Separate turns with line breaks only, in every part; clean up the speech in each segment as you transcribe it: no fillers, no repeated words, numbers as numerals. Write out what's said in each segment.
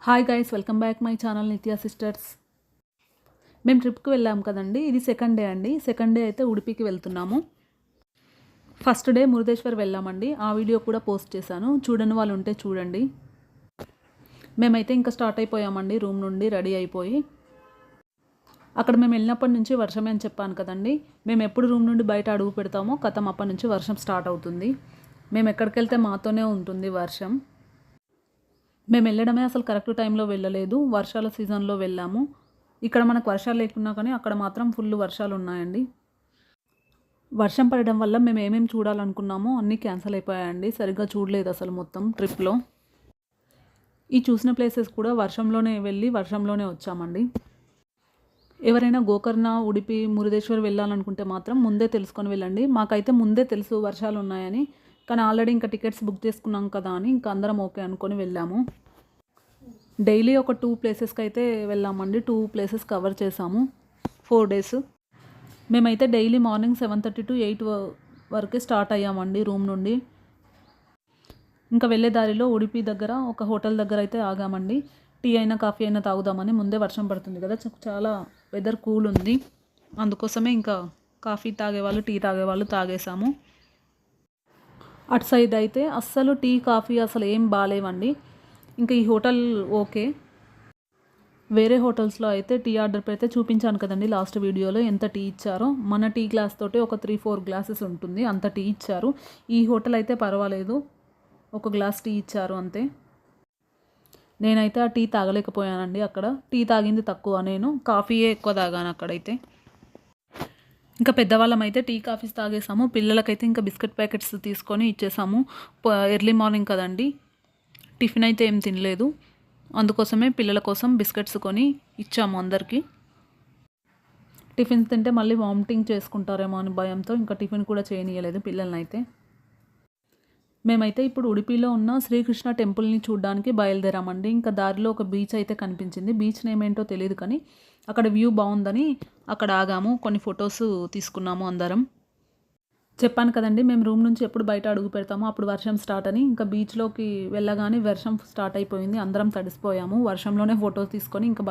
Hi guys, welcome back my channel Nithya sisters. మేము ట్రిప్కి వెళ్ళాం కదండి. ఇది సెకండ్ డే అండి. సెకండ్ డే అయితే ఉడిపికి వెళ్తున్నాము. ఫస్ట్ డే మురుదేశ్వర్ వెళ్ళామండి. ఆ వీడియో కూడా పోస్ట్ చేశాను, చూడని వాళ్ళు ఉంటే చూడండి. మేమైతే ఇంకా స్టార్ట్ అయిపోయామండి రూమ్ నుండి రెడీ అయిపోయి. అక్కడ మేము వెళ్ళినప్పటి నుంచి వర్షమే అని చెప్పాను కదండి. మేము ఎప్పుడు రూమ్ నుండి బయట అడుగు పెడతామో కథం అప్పటి నుంచి వర్షం స్టార్ట్ అవుతుంది. మేము ఎక్కడికి వెళ్తే మాతోనే ఉంటుంది వర్షం. మేము వెళ్ళడమే అసలు కరెక్ట్ టైంలో వెళ్ళలేదు, వర్షాల సీజన్లో వెళ్ళాము. ఇక్కడ మనకు వర్షాలు లేకున్నా కానీ అక్కడ మాత్రం ఫుల్ వర్షాలు ఉన్నాయండి. వర్షం పడడం వల్ల మేము ఏమేమి చూడాలనుకున్నామో అన్నీ క్యాన్సిల్ అయిపోయాయండి. సరిగ్గా చూడలేదు అసలు మొత్తం ట్రిప్లో. ఈ చూసిన ప్లేసెస్ కూడా వర్షంలోనే వెళ్ళి వర్షంలోనే వచ్చామండి. ఎవరైనా గోకర్ణ, ఉడిపి, మురుదేశ్వర్ వెళ్ళాలనుకుంటే మాత్రం ముందే తెలుసుకొని వెళ్ళండి. మాకైతే ముందే తెలుసు వర్షాలు ఉన్నాయని, కానీ ఆల్రెడీ ఇంకా టికెట్స్ బుక్ చేసుకున్నాం కదా అని ఇంకా అందరం ఓకే అనుకొని వెళ్ళాము. డైలీ ఒక 2 ప్లేసెస్కి అయితే వెళ్ళామండి. 2 ప్లేసెస్ కవర్ చేసాము 4 డేస్. మేమైతే డైలీ మార్నింగ్ 7:30 to 8 వరకే స్టార్ట్ అయ్యామండి రూమ్ నుండి. ఇంకా వెళ్ళే దారిలో ఉడిపి దగ్గర ఒక హోటల్ దగ్గర అయితే ఆగామండి. టీ అయినా కాఫీ అయినా తాగుదామని. ముందే వర్షం పడుతుంది కదా, చాలా వెదర్ కూల్ ఉంది. అందుకోసమే ఇంకా కాఫీ తాగేవాళ్ళు, టీ తాగేవాళ్ళు తాగేసాము. అటు సైడ్ అయితే అస్సలు టీ, కాఫీ అసలు ఏం బాగాలేవండి. ఇంకా ఈ హోటల్ ఓకే. వేరే హోటల్స్లో అయితే టీ ఆర్డర్ పెడితే చూపించాను కదండి లాస్ట్ వీడియోలో ఎంత టీ ఇచ్చారో. మన టీ గ్లాస్ తోటి ఒక 3-4 గ్లాసెస్ ఉంటుంది, అంత టీ ఇచ్చారు. ఈ హోటల్ అయితే పర్వాలేదు, ఒక గ్లాస్ టీ ఇచ్చారు అంతే. నేనైతే ఆ టీ తాగలేకపోయానండి. అక్కడ టీ తాగింది తక్కువ, నేను కాఫీయే ఎక్కువ తాగాను అక్కడైతే. ఇంకా పెద్దవాళ్ళం అయితే టీ, కాఫీస్ తాగేసాము. పిల్లలకైతే ఇంకా బిస్కెట్ ప్యాకెట్స్ తీసుకొని ఇచ్చేసాము. ఎర్లీ మార్నింగ్ కదండి, టిఫిన్ అయితే ఏం తినలేదు. అందుకోసమే పిల్లల కోసం బిస్కెట్స్ కొని ఇచ్చాము అందరికీ. టిఫిన్స్ తింటే మళ్ళీ వామిటింగ్ చేసుకుంటారేమో అని భయంతో ఇంకా టిఫిన్ కూడా చేయనీయలేదు పిల్లల్ని అయితే. మేమైతే ఇప్పుడు ఉడిపిలో ఉన్న శ్రీకృష్ణ టెంపుల్ని చూడడానికి బయలుదేరామండి. ఇంకా దారిలో ఒక బీచ్ అయితే కనిపించింది. బీచ్ నేమ్ ఏంటో తెలియదు, కానీ అక్కడ వ్యూ బాగుందని అక్కడ ఆగాము. కొన్ని ఫొటోస్ తీసుకున్నాము అందరం. చెప్పాను కదండి, మేము రూమ్ నుంచి ఎప్పుడు బయట అడుగు పెడతామో అప్పుడు వర్షం స్టార్ట్ అని. ఇంకా బీచ్లోకి వెళ్ళగానే వర్షం స్టార్ట్ అయిపోయింది. అందరం తడిసిపోయాము. వర్షంలోనే ఫొటోస్ తీసుకొని ఇంకా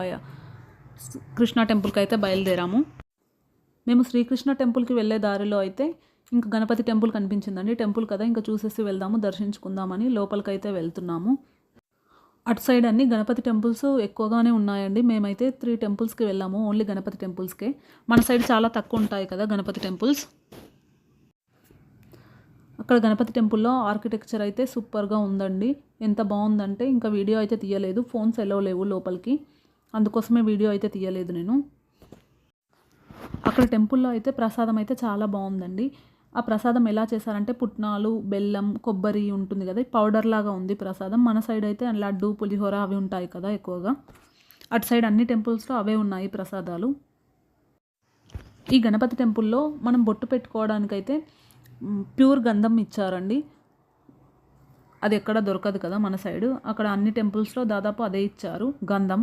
కృష్ణ టెంపుల్కి అయితే బయలుదేరాము. మేము శ్రీకృష్ణ టెంపుల్కి వెళ్ళే దారిలో అయితే ఇంకా గణపతి టెంపుల్ కనిపించిందండి. టెంపుల్ కదా, ఇంకా చూసేసి వెళ్దాము, దర్శించుకుందామని లోపలికైతే వెళ్తున్నాము. అటు సైడ్ అన్ని గణపతి టెంపుల్స్ ఎక్కువగానే ఉన్నాయండి. మేమైతే 3 టెంపుల్స్కి వెళ్ళాము, ఓన్లీ గణపతి టెంపుల్స్కే. మన సైడ్ చాలా తక్కువ ఉంటాయి కదా గణపతి టెంపుల్స్. అక్కడ గణపతి టెంపుల్లో ఆర్కిటెక్చర్ అయితే సూపర్గా ఉందండి. ఎంత బాగుందంటే ఇంకా వీడియో అయితే తీయలేదు, ఫోన్స్ ఎలో లేవు లోపలికి, అందుకోసమే వీడియో అయితే తీయలేదు నేను. అక్కడ టెంపుల్లో అయితే ప్రసాదం అయితే చాలా బాగుందండి. ఆ ప్రసాదం ఎలా చేశారంటే పుట్నాలు, బెల్లం, కొబ్బరి ఉంటుంది కదా, పౌడర్ లాగా ఉంది ప్రసాదం. మన సైడ్ అయితే లడ్డు, పులిహోర అవి ఉంటాయి కదా ఎక్కువగా. అటు సైడ్ అన్ని టెంపుల్స్లో అవే ఉన్నాయి ప్రసాదాలు. ఈ గణపతి టెంపుల్లో మనం బొట్టు పెట్టుకోవడానికైతే ప్యూర్ గంధం ఇచ్చారండి. అది ఎక్కడ దొరకదు కదా మన సైడు. అక్కడ అన్ని టెంపుల్స్లో దాదాపు అదే ఇచ్చారు, గంధం.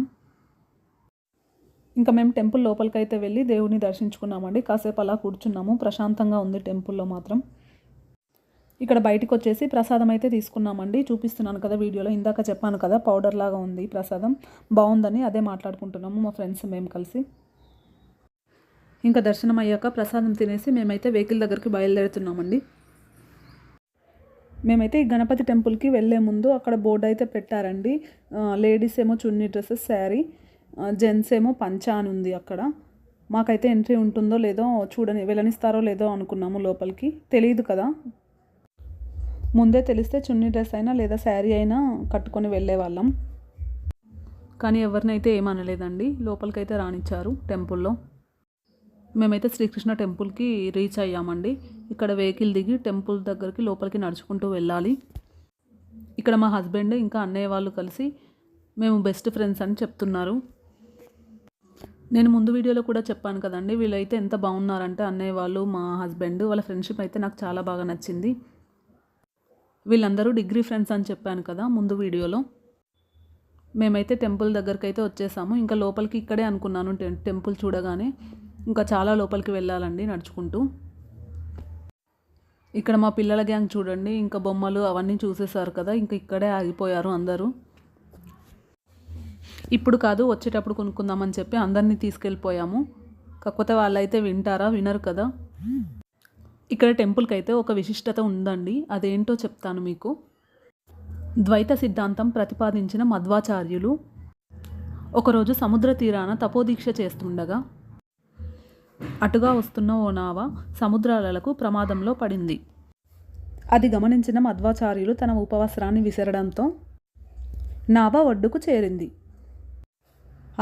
ఇంకా మేము టెంపుల్ లోపలికైతే వెళ్ళి దేవుని దర్శించుకున్నామండి. కాసేపు అలా కూర్చున్నాము, ప్రశాంతంగా ఉంది టెంపుల్లో మాత్రం. ఇక్కడ బయటకు వచ్చేసి ప్రసాదం అయితే తీసుకున్నామండి. చూపిస్తున్నాను కదా వీడియోలో, ఇందాక చెప్పాను కదా పౌడర్ లాగా ఉంది ప్రసాదం, బాగుందని అదే మాట్లాడుకుంటున్నాము మా ఫ్రెండ్స్ మేము కలిసి. ఇంకా దర్శనం అయ్యాక ప్రసాదం తినేసి మేమైతే వెహికల్ దగ్గరికి బయలుదేరుతున్నామండి. మేమైతే ఈ గణపతి టెంపుల్కి వెళ్ళే ముందు అక్కడ బోర్డు అయితే పెట్టారండి. లేడీస్ ఏమో చున్నీ డ్రెస్సెస్, శారీ, జెంట్స్ ఏమో పంచా అని ఉంది అక్కడ. మాకైతే ఎంట్రీ ఉంటుందో లేదో వెళ్ళనిస్తారో లేదో అనుకున్నాము లోపలికి, తెలియదు కదా. ముందే తెలిస్తే చున్నీ డ్రెస్ అయినా లేదా శారీ అయినా కట్టుకొని వెళ్ళే వాళ్ళం. కానీ ఎవరినైతే ఏమనలేదండి, లోపలికైతే రానిచ్చారు టెంపుల్లో. మేమైతే శ్రీకృష్ణ టెంపుల్కి రీచ్ అయ్యామండి. ఇక్కడ వెహికల్ దిగి టెంపుల్ దగ్గరికి లోపలికి నడుచుకుంటూ వెళ్ళాలి. ఇక్కడ మా హస్బెండ్ ఇంకా అన్నయ్య వాళ్ళు కలిసి మేము బెస్ట్ ఫ్రెండ్స్ అని చెప్తున్నారు. నేను ముందు వీడియోలో కూడా చెప్పాను కదండి, వీళ్ళైతే ఎంత బాగున్నారంటే అన్నయ్య వాళ్ళు, మా హస్బెండ్ వాళ్ళ ఫ్రెండ్షిప్ అయితే నాకు చాలా బాగా నచ్చింది. వీళ్ళందరూ డిగ్రీ ఫ్రెండ్స్ అని చెప్పాను కదా ముందు వీడియోలో. మేమైతే టెంపుల్ దగ్గరికి అయితే వచ్చేసాము. ఇంకా లోపలికి ఇక్కడే అనుకున్నాను టెంపుల్ చూడగానే. ఇంకా చాలా లోపలికి వెళ్ళాలండి నడుచుకుంటూ. ఇక్కడ మా పిల్లల గ్యాంగ్ చూడండి, ఇంకా బొమ్మలు అవన్నీ చూసేసారు కదా, ఇంకా ఇక్కడే ఆగిపోయారు అందరూ. ఇప్పుడు కాదు వచ్చేటప్పుడు కొనుక్కుందామని చెప్పి అందరినీ తీసుకెళ్ళిపోయాము. కాకపోతే వాళ్ళైతే వింటారా, వినరు కదా. ఇక్కడ టెంపుల్కి అయితే ఒక విశిష్టత ఉందండి, అదేంటో చెప్తాను మీకు. ద్వైత సిద్ధాంతం ప్రతిపాదించిన మధ్వాచార్యులు ఒకరోజు సముద్ర తీరాన తపోదీక్ష చేస్తుండగా అటుగా వస్తున్న ఓ నావ సముద్రాలకు ప్రమాదంలో పడింది. అది గమనించిన మధ్వాచార్యులు తన ఉపవస్త్రాన్ని విసరడంతో నావ ఒడ్డుకు చేరింది.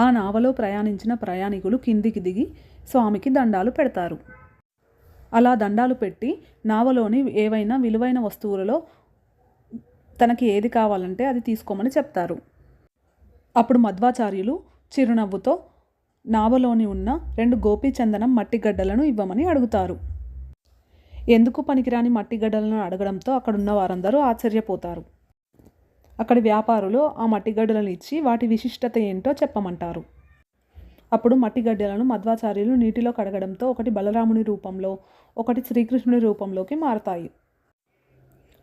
ఆ నావలో ప్రయాణించిన ప్రయాణికులు కిందికి దిగి స్వామికి దండాలు పెడతారు. అలా దండాలు పెట్టి నావలోని ఏవైనా విలువైన వస్తువులలో తనకి ఏది కావాలంటే అది తీసుకోమని చెప్తారు. అప్పుడు మధ్వాచార్యులు చిరునవ్వుతో నావలోని ఉన్న 2 గోపీచందనం మట్టిగడ్డలను ఇవ్వమని అడుగుతారు. ఎందుకు పనికిరాని మట్టిగడ్డలను అడగడంతో అక్కడున్న వారందరూ ఆశ్చర్యపోతారు. అక్కడి వ్యాపారులు ఆ మట్టిగడ్డలను ఇచ్చి వాటి విశిష్టత ఏంటో చెప్పమంటారు. అప్పుడు మట్టిగడ్డలను మధ్వాచార్యులు నీటిలో కడగడంతో ఒకటి బలరాముని రూపంలో, ఒకటి శ్రీకృష్ణుడి రూపంలోకి మారతాయి.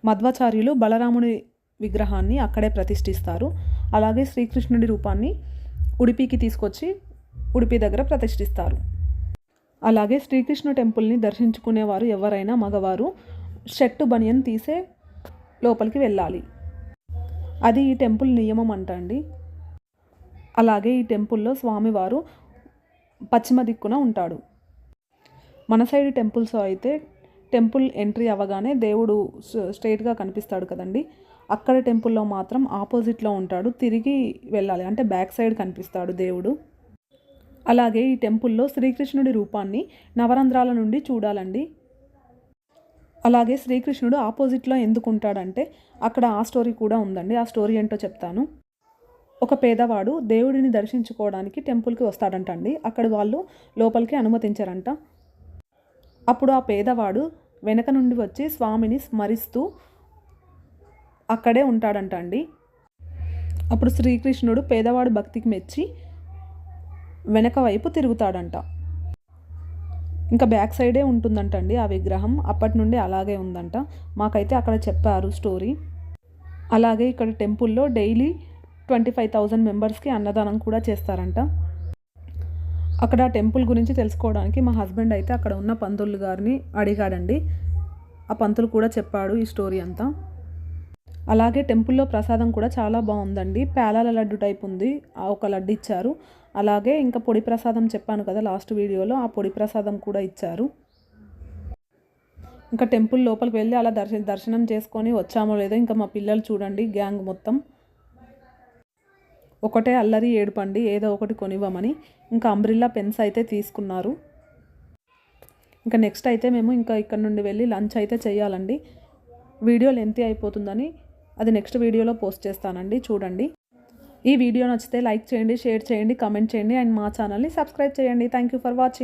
మధ్వాచార్యులు బలరాముని విగ్రహాన్ని అక్కడే ప్రతిష్ఠిస్తారు. అలాగే శ్రీకృష్ణుడి రూపాన్ని ఉడిపికి తీసుకొచ్చి ఉడిపి దగ్గర ప్రతిష్ఠిస్తారు. అలాగే శ్రీకృష్ణ టెంపుల్ని దర్శించుకునేవారు ఎవరైనా మగవారు షర్టు బనియన్ తీసే లోపలికి వెళ్ళాలి. అది ఈ టెంపుల్ నియమం అంటండి. అలాగే ఈ టెంపుల్లో స్వామివారు పశ్చిమ దిక్కున ఉంటాడు. మన సైడ్ టెంపుల్స్ అయితే టెంపుల్ ఎంట్రీ అవ్వగానే దేవుడు స్ట్రైట్గా కనిపిస్తాడు కదండి. అక్కడ టెంపుల్లో మాత్రం ఆపోజిట్లో ఉంటాడు, తిరిగి వెళ్ళాలి, అంటే బ్యాక్ సైడ్ కనిపిస్తాడు దేవుడు. అలాగే ఈ టెంపుల్లో శ్రీకృష్ణుడి రూపాన్ని నవరంధ్రాల నుండి చూడాలండి. అలాగే శ్రీకృష్ణుడు ఆపోజిట్లో ఎందుకు ఉంటాడంటే అక్కడ ఆ స్టోరీ కూడా ఉందండి. ఆ స్టోరీ ఏంటో చెప్తాను. ఒక పేదవాడు దేవుడిని దర్శించుకోవడానికి టెంపుల్కి వస్తాడంట అండి. అక్కడ వాళ్ళు లోపలికి అనుమతించారంట. అప్పుడు ఆ పేదవాడు వెనక నుండి వచ్చి స్వామిని స్మరిస్తూ అక్కడే ఉంటాడంట అండి. అప్పుడు శ్రీకృష్ణుడు పేదవాడు భక్తికి మెచ్చి వెనక వైపు తిరుగుతాడంట. ఇంకా బ్యాక్ సైడే ఉంటుందంట అండి ఆ విగ్రహం. అప్పటి నుండి అలాగే ఉందంట. మాకైతే అక్కడ చెప్పారు స్టోరీ. అలాగే ఇక్కడ టెంపుల్లో డైలీ 25,000 మెంబర్స్కి అన్నదానం కూడా చేస్తారంట. అక్కడ టెంపుల్ గురించి తెలుసుకోవడానికి మా హస్బెండ్ అయితే అక్కడ ఉన్న పంతులు గారిని అడిగాడండి. ఆ పంతులు కూడా చెప్పాడు ఈ స్టోరీ అంతా. అలాగే టెంపుల్లో ప్రసాదం కూడా చాలా బాగుందండి. పేలాల లడ్డు టైప్ ఉంది, ఒక లడ్డు ఇచ్చారు. అలాగే ఇంకా పొడి ప్రసాదం చెప్పాను కదా లాస్ట్ వీడియోలో, ఆ పొడి ప్రసాదం కూడా ఇచ్చారు. ఇంకా టెంపుల్ లోపలికి వెళ్ళి అలా దర్శనం చేసుకొని వచ్చామో లేదో ఇంకా మా పిల్లలు చూడండి, గ్యాంగ్ మొత్తం ఒకటే అల్లరి ఏడుపండి, ఏదో ఒకటి కొనివ్వమని. ఇంకా అంబ్రిల్లా పెన్స్ అయితే తీసుకున్నారు. ఇంకా నెక్స్ట్ అయితే మేము ఇంకా ఇక్కడ నుండి వెళ్ళి లంచ్ అయితే చేయాలండి. వీడియో లెంతీ అయిపోతుందని అది నెక్స్ట్ వీడియోలో పోస్ట్ చేస్తానండి, చూడండి. ఈ వీడియో నచ్చితే లైక్ చేయండి, షేర్ చేయండి, కామెంట్ చేయండి అండ్ మా ఛానల్ని సబ్స్క్రైబ్ చేయండి. Thank you for watching.